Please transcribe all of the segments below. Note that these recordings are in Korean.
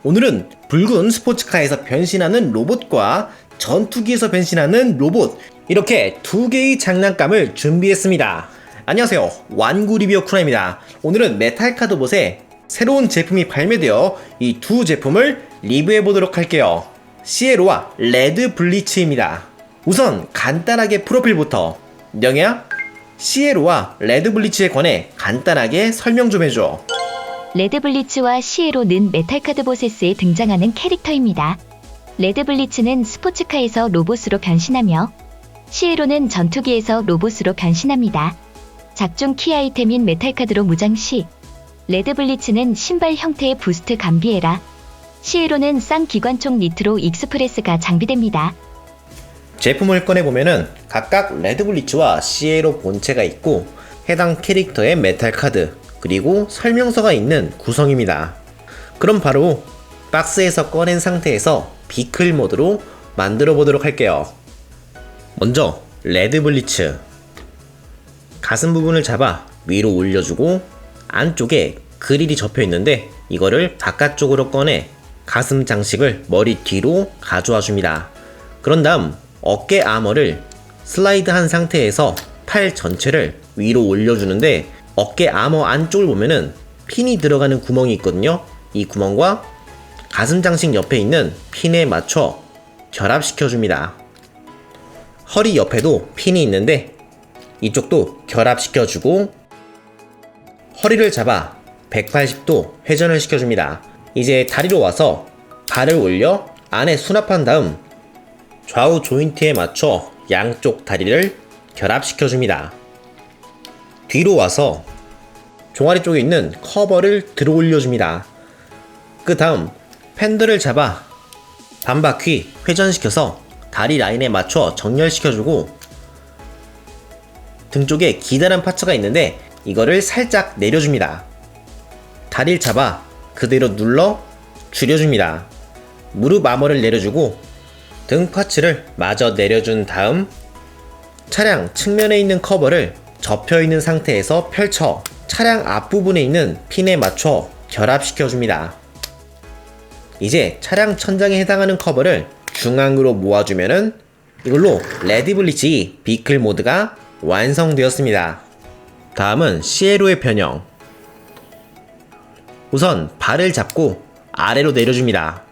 오늘은 붉은 스포츠카에서 변신하는 로봇과 전투기에서 변신하는 로봇, 이렇게 두 개의 장난감을 준비했습니다. 안녕하세요, 완구 리뷰어 쿠나입니다. 오늘은 메탈카드봇의 새로운 제품이 발매되어 이 두 제품을 리뷰해보도록 할게요. 시에로와 레드 블리츠입니다. 우선 간단하게 프로필부터. 영희야, 시에로와 레드 블리츠에 관해 간단하게 설명 좀 해줘. 레드 블리츠와 시에로는 메탈카드봇에 등장하는 캐릭터입니다. 레드 블리츠는 스포츠카에서 로봇으로 변신하며 시에로는 전투기에서 로봇으로 변신합니다. 작중 키 아이템인 메탈카드로 무장 시, 레드 블리츠는 신발 형태의 부스트 감비에라, 시에로는 쌍기관총 니트로 익스프레스가 장비됩니다. 제품을 꺼내보면은 각각 레드 블리츠와 시에로 본체가 있고 해당 캐릭터의 메탈 카드 그리고 설명서가 있는 구성입니다. 그럼 바로 박스에서 꺼낸 상태에서 비클 모드로 만들어 보도록 할게요. 먼저 레드 블리츠, 가슴 부분을 잡아 위로 올려주고 안쪽에 그릴이 접혀 있는데 이거를 바깥쪽으로 꺼내 가슴 장식을 머리 뒤로 가져와 줍니다. 그런 다음 어깨 아머를 슬라이드한 상태에서 팔 전체를 위로 올려주는데 어깨 아머 안쪽을 보면은 핀이 들어가는 구멍이 있거든요. 이 구멍과 가슴 장식 옆에 있는 핀에 맞춰 결합시켜 줍니다. 허리 옆에도 핀이 있는데 이쪽도 결합시켜 주고 허리를 잡아 180도 회전을 시켜 줍니다. 이제 다리로 와서 발을 올려 안에 수납한 다음 좌우 조인트에 맞춰 양쪽 다리를 결합시켜 줍니다. 뒤로 와서 종아리 쪽에 있는 커버를 들어 올려줍니다. 그 다음 팬들을 잡아 반바퀴 회전시켜서 다리 라인에 맞춰 정렬시켜주고 등 쪽에 기다란 파츠가 있는데 이거를 살짝 내려줍니다. 다리를 잡아 그대로 눌러 줄여줍니다. 무릎 아머를 내려주고 등 파츠를 마저 내려준 다음 차량 측면에 있는 커버를 접혀있는 상태에서 펼쳐 차량 앞부분에 있는 핀에 맞춰 결합시켜줍니다. 이제 차량 천장에 해당하는 커버를 중앙으로 모아주면은 이걸로 레드 블리츠 비클 모드가 완성되었습니다. 다음은 시에로의 변형. 우선 발을 잡고 아래로 내려줍니다.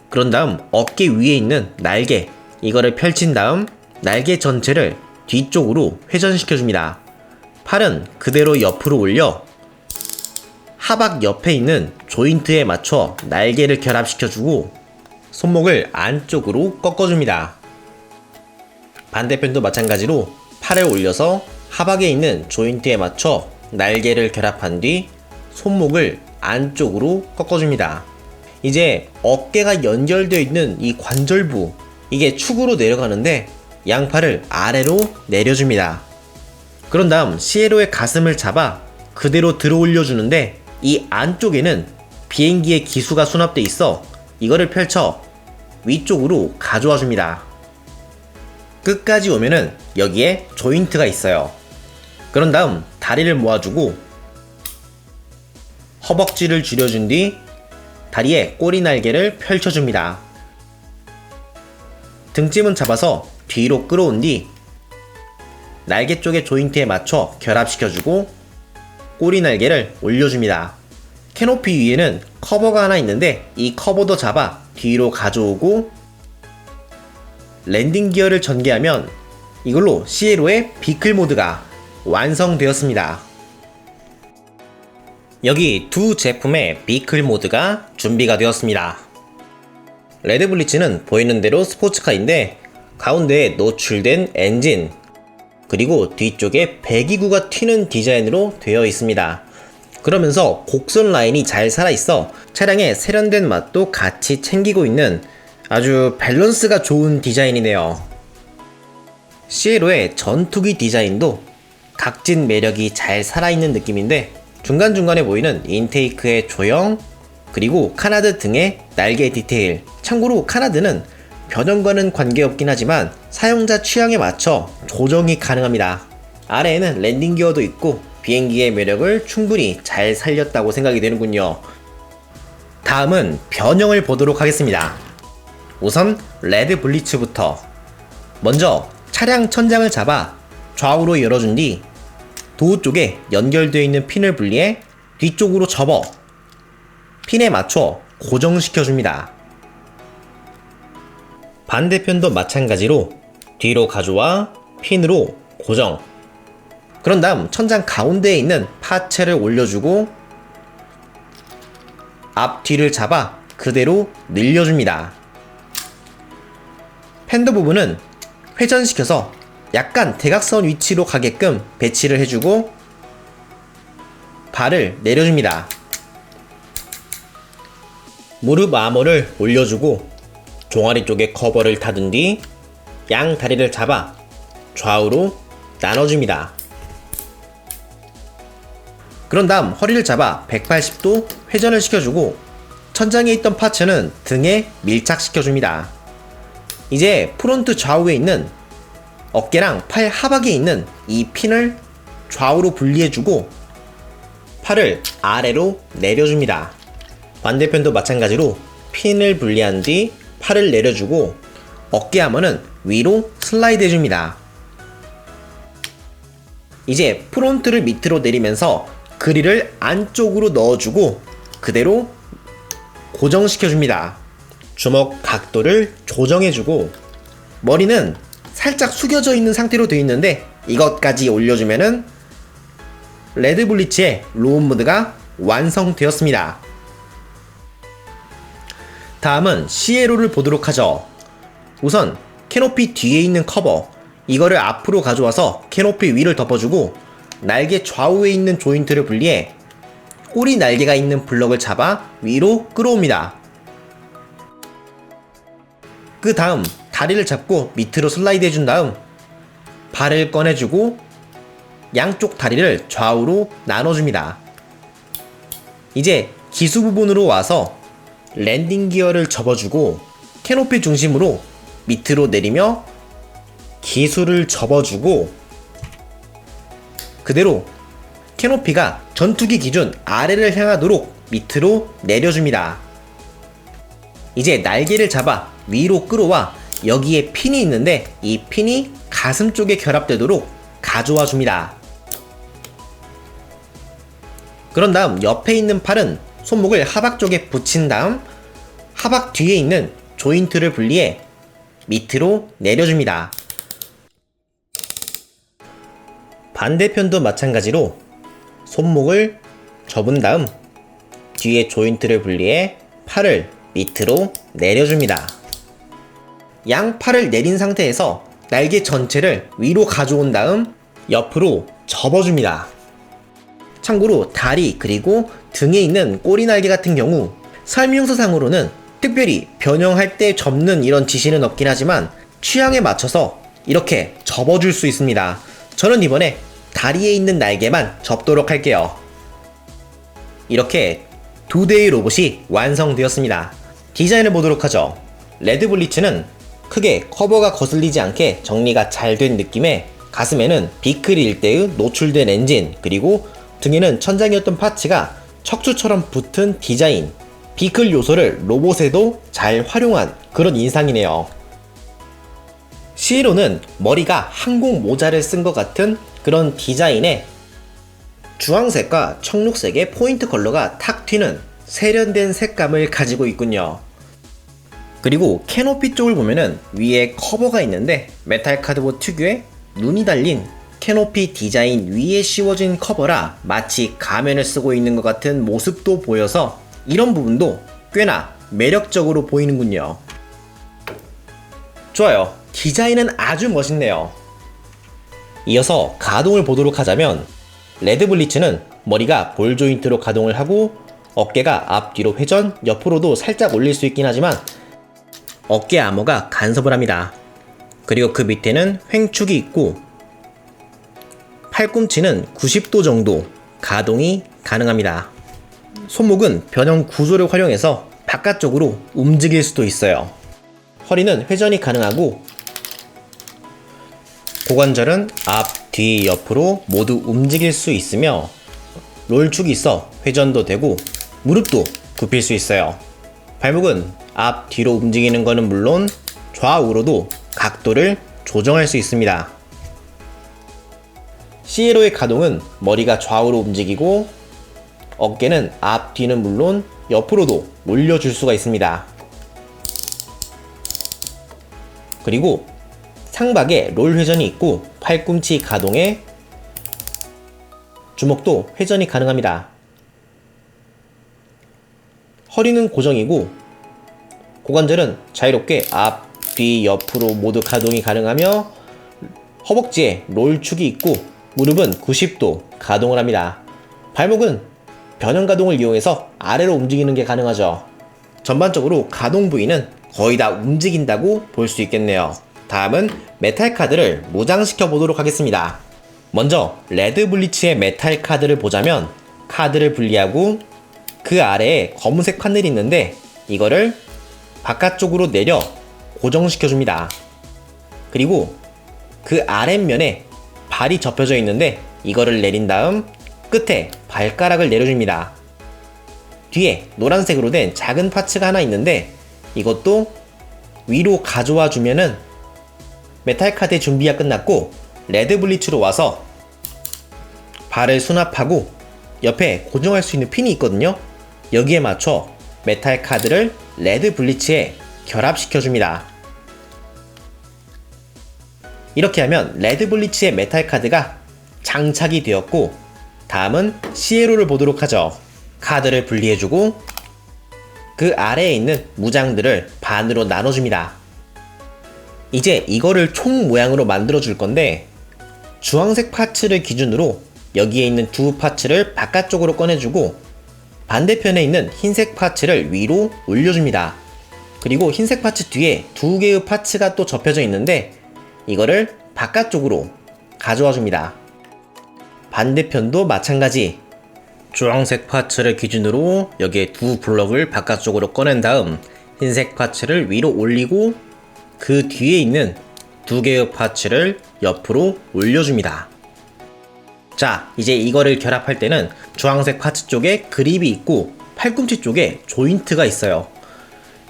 그런 다음 어깨 위에 있는 날개, 이거를 펼친 다음 날개 전체를 뒤쪽으로 회전시켜줍니다. 팔은 그대로 옆으로 올려 하박 옆에 있는 조인트에 맞춰 날개를 결합시켜주고 손목을 안쪽으로 꺾어줍니다. 반대편도 마찬가지로 팔을 올려서 하박에 있는 조인트에 맞춰 날개를 결합한 뒤 손목을 안쪽으로 꺾어줍니다. 이제 어깨가 연결되어 있는 이 관절부, 이게 축으로 내려가는데 양팔을 아래로 내려줍니다. 그런 다음 시에로의 가슴을 잡아 그대로 들어 올려주는데 이 안쪽에는 비행기의 기수가 수납되어 있어 이거를 펼쳐 위쪽으로 가져와 줍니다. 끝까지 오면은 여기에 조인트가 있어요. 그런 다음 다리를 모아주고 허벅지를 줄여준 뒤 다리에 꼬리 날개를 펼쳐줍니다. 등짐은 잡아서 뒤로 끌어온 뒤 날개 쪽의 조인트에 맞춰 결합시켜주고 꼬리 날개를 올려줍니다. 캐노피 위에는 커버가 하나 있는데 이 커버도 잡아 뒤로 가져오고 랜딩 기어를 전개하면 이걸로 시에로의 비클 모드가 완성되었습니다. 여기 두 제품의 비클 모드가 준비가 되었습니다. 레드 블리츠는 보이는 대로 스포츠카인데 가운데에 노출된 엔진 그리고 뒤쪽에 배기구가 튀는 디자인으로 되어 있습니다. 그러면서 곡선 라인이 잘 살아있어 차량의 세련된 맛도 같이 챙기고 있는 아주 밸런스가 좋은 디자인이네요. 시에로의 전투기 디자인도 각진 매력이 잘 살아있는 느낌인데 중간중간에 보이는 인테이크의 조형 그리고 카나드 등의 날개 디테일, 참고로 카나드는 변형과는 관계없긴 하지만 사용자 취향에 맞춰 조정이 가능합니다. 아래에는 랜딩 기어도 있고 비행기의 매력을 충분히 잘 살렸다고 생각이 되는군요. 다음은 변형을 보도록 하겠습니다. 우선 레드 블리츠부터. 먼저 차량 천장을 잡아 좌우로 열어준 뒤 도어 쪽에 연결되어 있는 핀을 분리해 뒤쪽으로 접어 핀에 맞춰 고정시켜줍니다. 반대편도 마찬가지로 뒤로 가져와 핀으로 고정. 그런 다음 천장 가운데에 있는 파츠를 올려주고 앞뒤를 잡아 그대로 늘려줍니다. 팬더 부분은 회전시켜서 약간 대각선 위치로 가게끔 배치를 해주고 발을 내려줍니다. 무릎 아머를 올려주고 종아리 쪽에 커버를 닫은 뒤 양 다리를 잡아 좌우로 나눠줍니다. 그런 다음 허리를 잡아 180도 회전을 시켜주고 천장에 있던 파츠는 등에 밀착시켜줍니다. 이제 프론트 좌우에 있는 어깨랑 팔 하박에 있는 이 핀을 좌우로 분리해주고 팔을 아래로 내려줍니다. 반대편도 마찬가지로 핀을 분리한 뒤 팔을 내려주고 어깨 하머는 위로 슬라이드 해줍니다. 이제 프론트를 밑으로 내리면서 그릴을 안쪽으로 넣어주고 그대로 고정시켜줍니다. 주먹 각도를 조정해주고 머리는 살짝 숙여져 있는 상태로 되어 있는데 이것까지 올려주면은 레드 블리츠의 로우 모드가 완성되었습니다. 다음은 시에로를 보도록 하죠. 우선 캐노피 뒤에 있는 커버, 이거를 앞으로 가져와서 캐노피 위를 덮어주고 날개 좌우에 있는 조인트를 분리해 꼬리 날개가 있는 블럭을 잡아 위로 끌어옵니다. 그 다음 다리를 잡고 밑으로 슬라이드 해준 다음 발을 꺼내주고 양쪽 다리를 좌우로 나눠줍니다. 이제 기수 부분으로 와서 랜딩 기어를 접어주고 캐노피 중심으로 밑으로 내리며 기수를 접어주고 그대로 캐노피가 전투기 기준 아래를 향하도록 밑으로 내려줍니다. 이제 날개를 잡아 위로 끌어와 여기에 핀이 있는데 이 핀이 가슴 쪽에 결합되도록 가져와 줍니다. 그런 다음 옆에 있는 팔은 손목을 하박 쪽에 붙인 다음 하박 뒤에 있는 조인트를 분리해 밑으로 내려줍니다. 반대편도 마찬가지로 손목을 접은 다음 뒤에 조인트를 분리해 팔을 밑으로 내려줍니다. 양 팔을 내린 상태에서 날개 전체를 위로 가져온 다음 옆으로 접어줍니다. 참고로 다리 그리고 등에 있는 꼬리 날개 같은 경우 설명서상으로는 특별히 변형할 때 접는 이런 지시는 없긴 하지만 취향에 맞춰서 이렇게 접어줄 수 있습니다. 저는 이번에 다리에 있는 날개만 접도록 할게요. 이렇게 두 대의 로봇이 완성되었습니다. 디자인을 보도록 하죠. 레드 블리츠는 크게 커버가 거슬리지 않게 정리가 잘 된 느낌에 가슴에는 비클 일대의 노출된 엔진 그리고 등에는 천장이었던 파츠가 척추처럼 붙은 디자인, 비클 요소를 로봇에도 잘 활용한 그런 인상이네요. 시에로는 머리가 항공 모자를 쓴 것 같은 그런 디자인에 주황색과 청록색의 포인트 컬러가 탁 튀는 세련된 색감을 가지고 있군요. 그리고 캐노피 쪽을 보면은 위에 커버가 있는데 메탈 카드보 특유의 눈이 달린 캐노피 디자인 위에 씌워진 커버라 마치 가면을 쓰고 있는 것 같은 모습도 보여서 이런 부분도 꽤나 매력적으로 보이는군요. 좋아요. 디자인은 아주 멋있네요. 이어서 가동을 보도록 하자면 레드 블리츠는 머리가 볼 조인트로 가동을 하고 어깨가 앞뒤로 회전, 옆으로도 살짝 올릴 수 있긴 하지만 어깨 아머가 간섭을 합니다. 그리고 그 밑에는 횡축이 있고 팔꿈치는 90도 정도 가동이 가능합니다. 손목은 변형 구조를 활용해서 바깥쪽으로 움직일 수도 있어요. 허리는 회전이 가능하고 고관절은 앞, 뒤, 옆으로 모두 움직일 수 있으며 롤축이 있어 회전도 되고 무릎도 굽힐 수 있어요. 발목은 앞, 뒤로 움직이는 것은 물론 좌우로도 각도를 조정할 수 있습니다. 시에로의 가동은 머리가 좌우로 움직이고 어깨는 앞, 뒤는 물론 옆으로도 올려줄 수가 있습니다. 그리고 상박에 롤 회전이 있고 팔꿈치 가동에 주먹도 회전이 가능합니다. 허리는 고정이고 고관절은 자유롭게 앞, 뒤, 옆으로 모두 가동이 가능하며 허벅지에 롤축이 있고 무릎은 90도 가동을 합니다. 발목은 변형 가동을 이용해서 아래로 움직이는 게 가능하죠. 전반적으로 가동 부위는 거의 다 움직인다고 볼 수 있겠네요. 다음은 메탈 카드를 무장시켜 보도록 하겠습니다. 먼저 레드 블리츠의 메탈 카드를 보자면 카드를 분리하고 그 아래에 검은색 판넬이 있는데 이거를 바깥쪽으로 내려 고정시켜 줍니다. 그리고 그 아랫면에 발이 접혀져 있는데 이거를 내린 다음 끝에 발가락을 내려줍니다. 뒤에 노란색으로 된 작은 파츠가 하나 있는데 이것도 위로 가져와 주면은 메탈 카드의 준비가 끝났고 레드 블리츠로 와서 발을 수납하고 옆에 고정할 수 있는 핀이 있거든요. 여기에 맞춰 메탈 카드를 레드 블리츠에 결합시켜 줍니다. 이렇게 하면 레드 블리츠의 메탈 카드가 장착이 되었고 다음은 시에로를 보도록 하죠. 카드를 분리해주고 그 아래에 있는 무장들을 반으로 나눠줍니다. 이제 이거를 총 모양으로 만들어 줄 건데 주황색 파츠를 기준으로 여기에 있는 두 파츠를 바깥쪽으로 꺼내주고 반대편에 있는 흰색 파츠를 위로 올려줍니다. 그리고 흰색 파츠 뒤에 두 개의 파츠가 또 접혀져 있는데 이거를 바깥쪽으로 가져와 줍니다. 반대편도 마찬가지 주황색 파츠를 기준으로 여기에 두 블럭을 바깥쪽으로 꺼낸 다음 흰색 파츠를 위로 올리고 그 뒤에 있는 두 개의 파츠를 옆으로 올려줍니다. 자, 이제 이거를 결합할 때는 주황색 파츠 쪽에 그립이 있고 팔꿈치 쪽에 조인트가 있어요.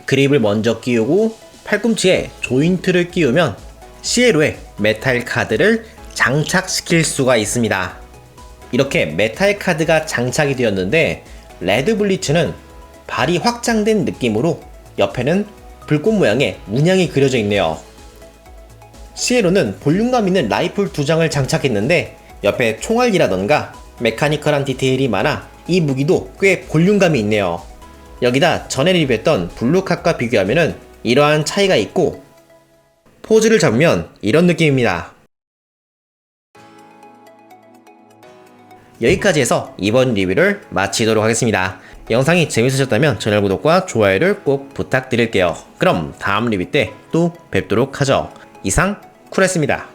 그립을 먼저 끼우고 팔꿈치에 조인트를 끼우면 시에로에 메탈 카드를 장착시킬 수가 있습니다. 이렇게 메탈 카드가 장착이 되었는데 레드 블리츠는 발이 확장된 느낌으로 옆에는 불꽃 모양의 문양이 그려져 있네요. 시에로는 볼륨감 있는 라이플 2장을 장착했는데 옆에 총알기라던가 메카니컬한 디테일이 많아 이 무기도 꽤 볼륨감이 있네요. 여기다 전에 리뷰했던 블루캅과 비교하면 이러한 차이가 있고 포즈를 잡으면 이런 느낌입니다. 여기까지 해서 이번 리뷰를 마치도록 하겠습니다. 영상이 재밌으셨다면 채널 구독과 좋아요를 꼭 부탁드릴게요. 그럼 다음 리뷰 때 또 뵙도록 하죠. 이상 쿨했습니다.